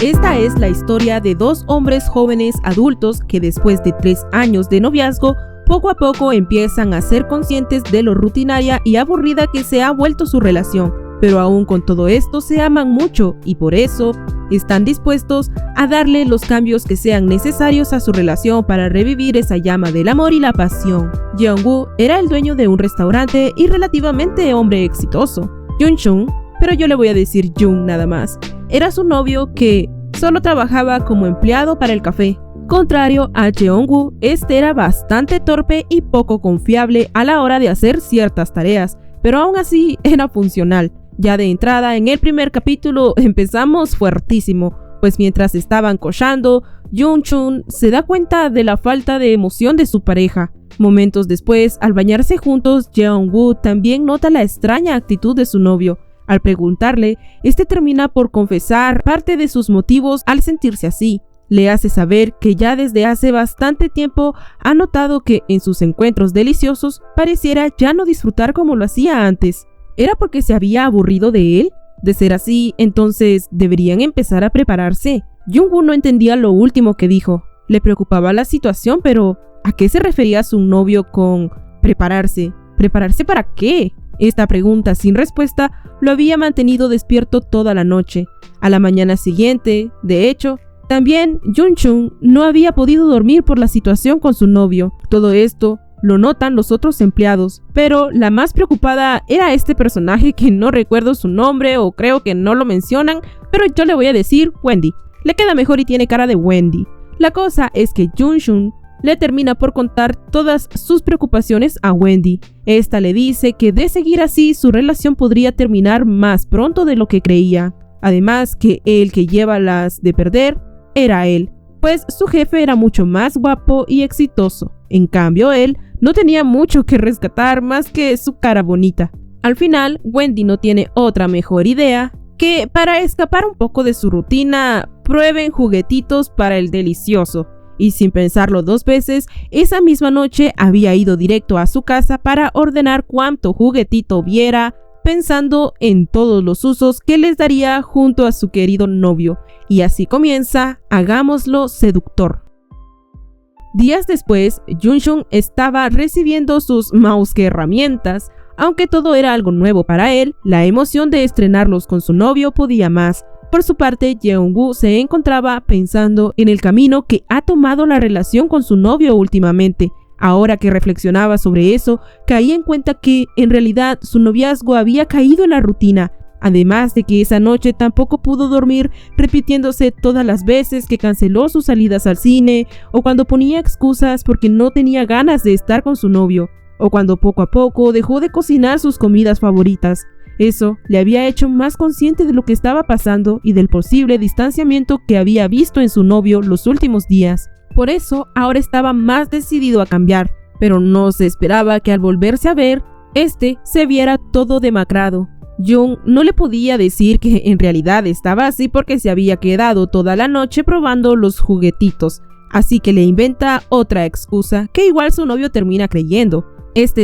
Esta es la historia de dos hombres jóvenes adultos que después de 3 años de noviazgo, poco a poco empiezan a ser conscientes de lo rutinaria y aburrida que se ha vuelto su relación, pero aún con todo esto se aman mucho y por eso están dispuestos a darle los cambios que sean necesarios a su relación para revivir esa llama del amor y la pasión. Jeong-woo era el dueño de un restaurante y relativamente hombre exitoso. Jun-chun, pero yo le voy a decir Jun nada más, era su novio que solo trabajaba como empleado para el café. Contrario a Jeong-woo, este era bastante torpe y poco confiable a la hora de hacer ciertas tareas, pero aún así era funcional. Ya de entrada, en el primer capítulo empezamos fuertísimo, pues mientras estaban cochando, Jun-chun se da cuenta de la falta de emoción de su pareja. Momentos después, al bañarse juntos, Jeong-woo también nota la extraña actitud de su novio. Al preguntarle, este termina por confesar parte de sus motivos al sentirse así. Le hace saber que ya desde hace bastante tiempo ha notado que en sus encuentros deliciosos pareciera ya no disfrutar como lo hacía antes. ¿Era porque se había aburrido de él? De ser así, entonces deberían empezar a prepararse. Jung-woo no entendía lo último que dijo. Le preocupaba la situación, pero ¿a qué se refería su novio con prepararse? ¿Prepararse para qué? Esta pregunta sin respuesta lo había mantenido despierto toda la noche. A la mañana siguiente, de hecho, también Jun-chun no había podido dormir por la situación con su novio. Todo esto lo notan los otros empleados, pero la más preocupada era este personaje que no recuerdo su nombre o creo que no lo mencionan, pero yo le voy a decir Wendy. Le queda mejor y tiene cara de Wendy. La cosa es que Jun-chun le termina por contar todas sus preocupaciones a Wendy. Esta le dice que de seguir así su relación podría terminar más pronto de lo que creía. Además que el que lleva las de perder era él, pues su jefe era mucho más guapo y exitoso. En cambio él no tenía mucho que rescatar más que su cara bonita. Al final, Wendy no tiene otra mejor idea que para escapar un poco de su rutina, prueben juguetitos para el delicioso. Y sin pensarlo 2 veces, esa misma noche había ido directo a su casa para ordenar cuánto juguetito viera, pensando en todos los usos que les daría junto a su querido novio. Y así comienza Hagámoslo Seductor. Días después, Jun-chun estaba recibiendo sus mouse herramientas. Aunque todo era algo nuevo para él, la emoción de estrenarlos con su novio podía más. Por su parte, Jeong-woo se encontraba pensando en el camino que ha tomado la relación con su novio últimamente. Ahora que reflexionaba sobre eso, caía en cuenta que, en realidad, su noviazgo había caído en la rutina. Además de que esa noche tampoco pudo dormir, repitiéndose todas las veces que canceló sus salidas al cine, o cuando ponía excusas porque no tenía ganas de estar con su novio, o cuando poco a poco dejó de cocinar sus comidas favoritas. Eso le había hecho más consciente de lo que estaba pasando y del posible distanciamiento que había visto en su novio los últimos días. Por eso, ahora estaba más decidido a cambiar, pero no se esperaba que al volverse a ver, se viera todo demacrado. Jung no le podía decir que en realidad estaba así porque se había quedado toda la noche probando los juguetitos, así que le inventa otra excusa que igual su novio termina creyendo.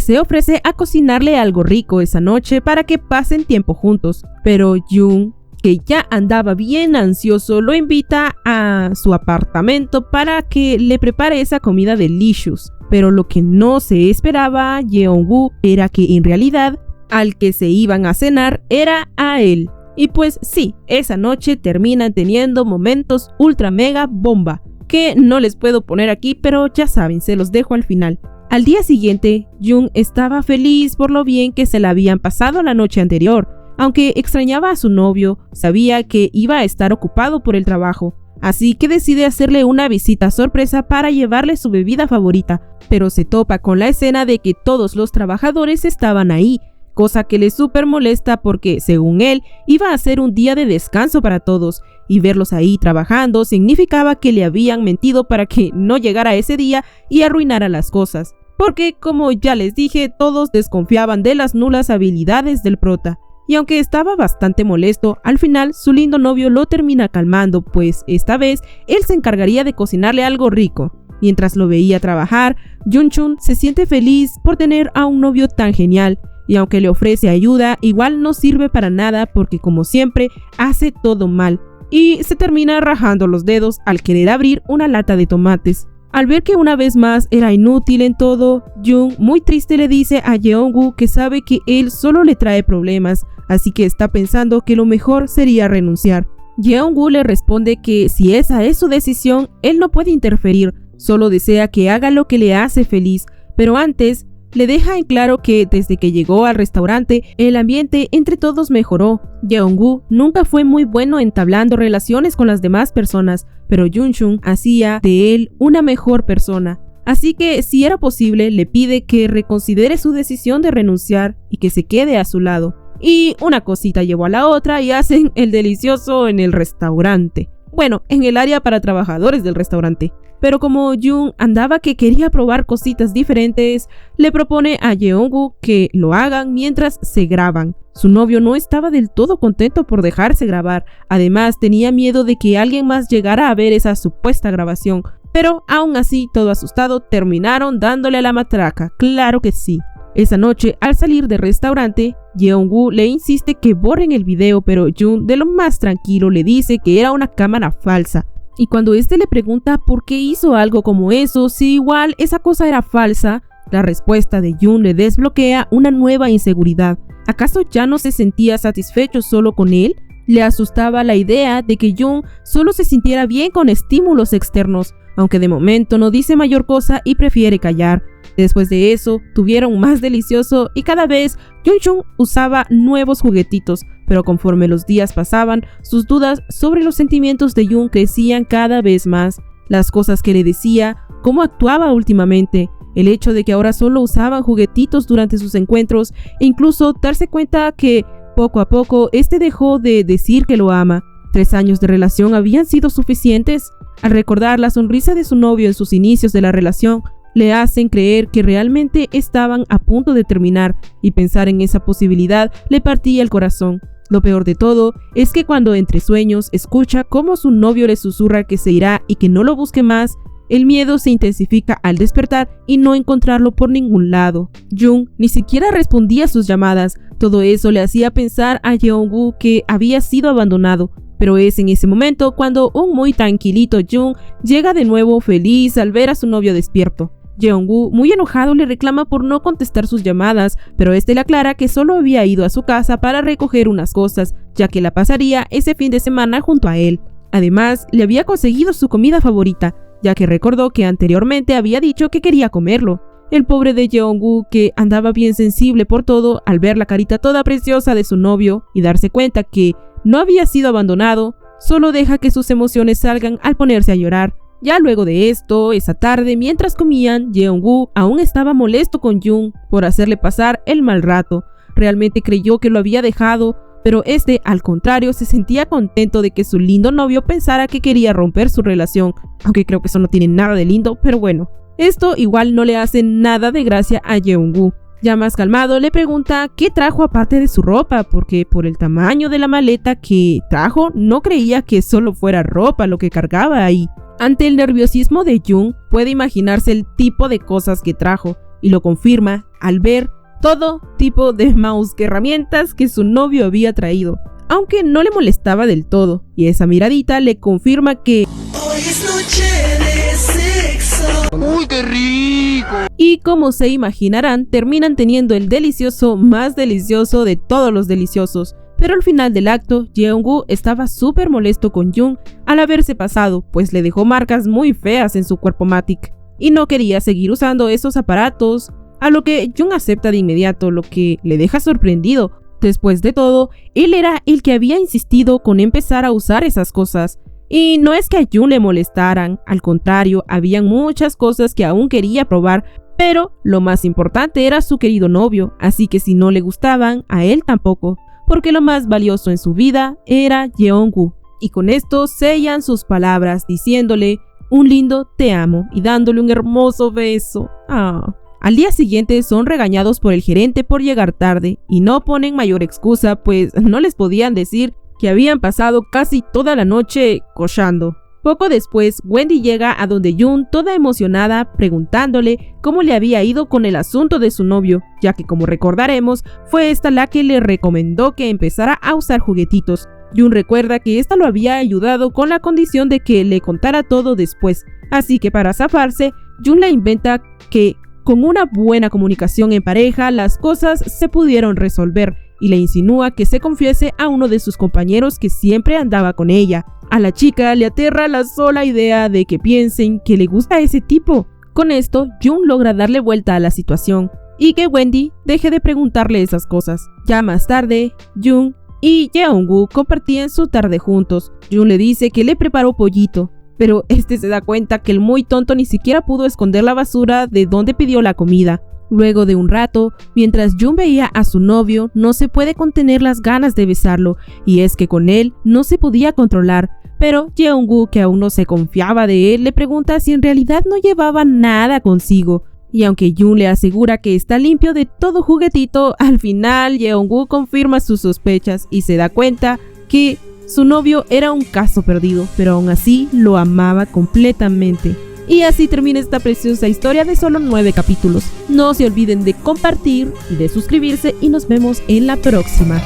Se ofrece a cocinarle algo rico esa noche para que pasen tiempo juntos, pero Jung, que ya andaba bien ansioso, lo invita a su apartamento para que le prepare esa comida delicious. Pero lo que no se esperaba Jeong-woo era que en realidad al que se iban a cenar era a él. Y pues sí, esa noche terminan teniendo momentos ultra mega bomba, que no les puedo poner aquí, pero ya saben, se los dejo al final. Al día siguiente, Jung estaba feliz por lo bien que se la habían pasado la noche anterior. Aunque extrañaba a su novio, sabía que iba a estar ocupado por el trabajo. Así que decide hacerle una visita sorpresa para llevarle su bebida favorita, pero se topa con la escena de que todos los trabajadores estaban ahí, cosa que le súper molesta porque, según él, iba a ser un día de descanso para todos, y verlos ahí trabajando significaba que le habían mentido para que no llegara ese día y arruinara las cosas. Porque, como ya les dije, todos desconfiaban de las nulas habilidades del prota. Y aunque estaba bastante molesto, al final su lindo novio lo termina calmando, pues esta vez él se encargaría de cocinarle algo rico. Mientras lo veía trabajar, Jun-chun se siente feliz por tener a un novio tan genial, y aunque le ofrece ayuda, igual no sirve para nada porque como siempre hace todo mal. y se termina rajando los dedos al querer abrir una lata de tomates. Al ver que una vez más era inútil en todo, Jung, muy triste, le dice a Jeong-woo que sabe que él solo le trae problemas, así que está pensando que lo mejor sería renunciar. Jeong-woo le responde que si esa es su decisión, él no puede interferir, solo desea que haga lo que le hace feliz, pero antes le deja en claro que desde que llegó al restaurante, el ambiente entre todos mejoró. Jeong-woo nunca fue muy bueno entablando relaciones con las demás personas, pero Jung-sung hacía de él una mejor persona. Así que, si era posible, le pide que reconsidere su decisión de renunciar y que se quede a su lado. Y una cosita llevó a la otra y hacen el delicioso en el restaurante. Bueno, en el área para trabajadores del restaurante. Pero como Jung andaba que quería probar cositas diferentes, le propone a Jeong-woo que lo hagan mientras se graban. Su novio no estaba del todo contento por dejarse grabar, además tenía miedo de que alguien más llegara a ver esa supuesta grabación, pero aún así, todo asustado, terminaron dándole a la matraca, claro que sí. Esa noche, al salir del restaurante, Jeong-woo le insiste que borren el video, pero Jung, de lo más tranquilo, le dice que era una cámara falsa. Y cuando este le pregunta por qué hizo algo como eso, si igual esa cosa era falsa, la respuesta de Jung le desbloquea una nueva inseguridad. ¿Acaso ya no se sentía satisfecho solo con él? Le asustaba la idea de que Jung solo se sintiera bien con estímulos externos, aunque de momento no dice mayor cosa y prefiere callar. Después de eso, tuvieron más delicioso y cada vez Jung usaba nuevos juguetitos, pero conforme los días pasaban, sus dudas sobre los sentimientos de Jung crecían cada vez más. Las cosas que le decía, cómo actuaba últimamente, el hecho de que ahora solo usaban juguetitos durante sus encuentros e incluso darse cuenta que poco a poco este dejó de decir que lo ama. 3 años de relación habían sido suficientes. Al recordar la sonrisa de su novio en sus inicios de la relación, le hacen creer que realmente estaban a punto de terminar y pensar en esa posibilidad le partía el corazón. Lo peor de todo es que cuando entre sueños escucha cómo su novio le susurra que se irá y que no lo busque más, el miedo se intensifica al despertar y no encontrarlo por ningún lado. Jung ni siquiera respondía a sus llamadas, todo eso le hacía pensar a Jeong-woo que había sido abandonado. Pero es en ese momento cuando un muy tranquilito Jung llega de nuevo feliz al ver a su novio despierto. Jeong-woo, muy enojado, le reclama por no contestar sus llamadas, pero este le aclara que solo había ido a su casa para recoger unas cosas, ya que la pasaría ese fin de semana junto a él. Además, le había conseguido su comida favorita, ya que recordó que anteriormente había dicho que quería comerlo. El pobre de Jeong-woo, que andaba bien sensible por todo, al ver la carita toda preciosa de su novio y darse cuenta que no había sido abandonado, solo deja que sus emociones salgan al ponerse a llorar. Ya luego de esto, esa tarde, mientras comían, Jeong-woo aún estaba molesto con Jung por hacerle pasar el mal rato. Realmente creyó que lo había dejado, pero este, al contrario, se sentía contento de que su lindo novio pensara que quería romper su relación, aunque creo que eso no tiene nada de lindo, pero bueno. Esto igual no le hace nada de gracia a Jeong-woo. Ya más calmado, le pregunta qué trajo aparte de su ropa, porque por el tamaño de la maleta que trajo, no creía que solo fuera ropa lo que cargaba ahí. Ante el nerviosismo de Jung, puede imaginarse el tipo de cosas que trajo, y lo confirma al ver todo tipo de mouse que herramientas que su novio había traído, aunque no le molestaba del todo, y esa miradita le confirma que hoy es noche de sexo. ¡Uy, qué rico! Y como se imaginarán, terminan teniendo el delicioso más delicioso de todos los deliciosos. Pero al final del acto, Jeong-woo estaba súper molesto con Jung al haberse pasado, pues le dejó marcas muy feas en su cuerpo matic, y no quería seguir usando esos aparatos, a lo que Jung acepta de inmediato, lo que le deja sorprendido. Después de todo, él era el que había insistido con empezar a usar esas cosas. Y no es que a Jung le molestaran, al contrario, habían muchas cosas que aún quería probar, pero lo más importante era su querido novio, así que si no le gustaban, a él tampoco, porque lo más valioso en su vida era Jeong-woo. Y con esto sellan sus palabras diciéndole un lindo te amo y dándole un hermoso beso. Al día siguiente son regañados por el gerente por llegar tarde y no ponen mayor excusa, pues no les podían decir que habían pasado casi toda la noche cochando. Poco después, Wendy llega a donde Jun toda emocionada preguntándole cómo le había ido con el asunto de su novio, ya que como recordaremos, fue esta la que le recomendó que empezara a usar juguetitos. Jun recuerda que esta lo había ayudado con la condición de que le contara todo después, así que para zafarse, Jun le inventa que con una buena comunicación en pareja las cosas se pudieron resolver y le insinúa que se confiese a uno de sus compañeros que siempre andaba con ella. A la chica le aterra la sola idea de que piensen que le gusta a ese tipo. Con esto, Jun logra darle vuelta a la situación y que Wendy deje de preguntarle esas cosas. Ya más tarde, Jun y Jeong-woo compartían su tarde juntos. Jun le dice que le preparó pollito, pero se da cuenta que el muy tonto ni siquiera pudo esconder la basura de donde pidió la comida. Luego de un rato, mientras Jun veía a su novio, no se puede contener las ganas de besarlo, y es que con él no se podía controlar. Pero Jeong-woo, que aún no se confiaba de él, le pregunta si en realidad no llevaba nada consigo. Y aunque Jun le asegura que está limpio de todo juguetito, al final Jeong-woo confirma sus sospechas y se da cuenta que su novio era un caso perdido, pero aún así lo amaba completamente. Y así termina esta preciosa historia de solo 9 capítulos. No se olviden de compartir y de suscribirse y nos vemos en la próxima.